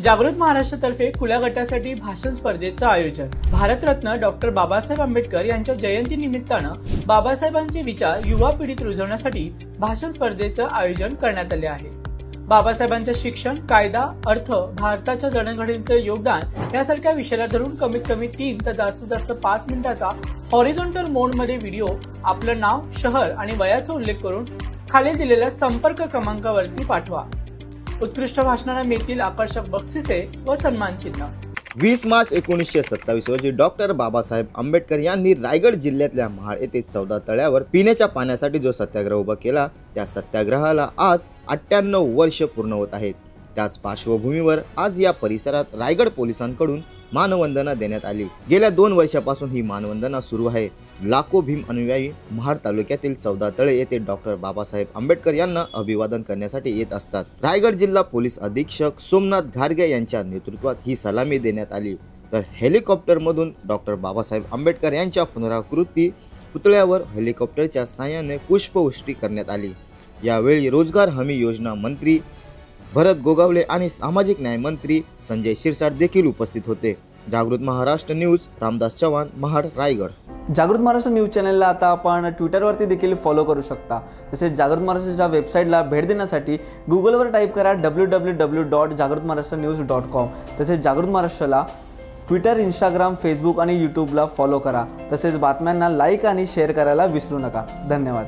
जागृत महाराष्ट्रातर्फे खुल्या गटासाठी भाषण स्पर्धेचं आयोजन। भारतरत्न डॉक्टर बाबासाहेब आंबेडकर यांच्या जयंती निमित्तानं बाबासाहेबांचे विचार युवा पिढीत रुजवण्यासाठी भाषण स्पर्धेचं आयोजन करण्यात आले आहे। बाबासाहेबांचे शिक्षण, कायदा, अर्थ, भारताच्या जडणघडणीतील योगदान यासारख्या विषयाला धरून कमीत कमी 3 तर जास्तीत जास्त 5 मिनिटाचा हॉरिझॉन्टल मोडमध्ये व्हिडिओ आपलं नाव, शहर आणि वयाचा उल्लेख करून खाली दिलेल्या संपर्क क्रमांकावरती पाठवा। उत्कृष्ट भाषणाला मिळतील आकर्षक बक्षिसे व सन्मान चिन्ह। 20 मार्च 1927 रोजी डॉक्टर बाबासाहेब आंबेडकर यांनी रायगड जिल्ह्यातल्या महाड येथे 14 तळ्यावर पिण्याच्या पाण्यासाठी जो सत्याग्रह उभा केला, त्या सत्याग्रहाला आज 98 वर्ष पूर्ण होत आहेत। त्याच पार्श्वभूमीवर आज या परिसरात रायगड पोलिसांकडून मानवंदना देण्यात आली। गेल्या 2 वर्षापासून ही मानवंदना सुरू आहे। लाखो भीम अनुयायी महाड तालुक्यातील 14 तळे येथे डॉक्टर बाबासाहेब आंबेडकर यांना अभिवादन करण्यासाठी येत असतात। रायगड जिल्हा पोलीस अधीक्षक सोमनाथ घारगे यांच्या नेतृत्वात ही सलामी देण्यात आली, तर हेलिकॉप्टरमधून डॉक्टर बाबासाहेब आंबेडकर यांच्या पुनराकृती पुतळ्यावर हेलिकॉप्टरच्या साहाय्याने पुष्पवृष्टी करण्यात आली। यावेळी रोजगार हमी योजना मंत्री भरत गोगावले आणि सामाजिक न्याय मंत्री संजय शिरसाट देखील उपस्थित होते। जागृत महाराष्ट्र न्यूज, रामदास चव्हाण, महाड, रायगड। जागृत महाराष्ट्र न्यूज चॅनलला आता आपण ट्विटरवरती देखील फॉलो करू शकता। तसेच जागृत महाराष्ट्राच्या वेबसाईटला भेट देण्यासाठी गुगलवर टाईप करा www.jagrutmaharashtranews.com। तसेच जागृत महाराष्ट्राला ट्विटर, इंस्टाग्राम, फेसबुक आणि यूट्यूबला फॉलो करा। तसेच बातम्यांना लाईक आणि शेअर करायला विसरू नका। धन्यवाद।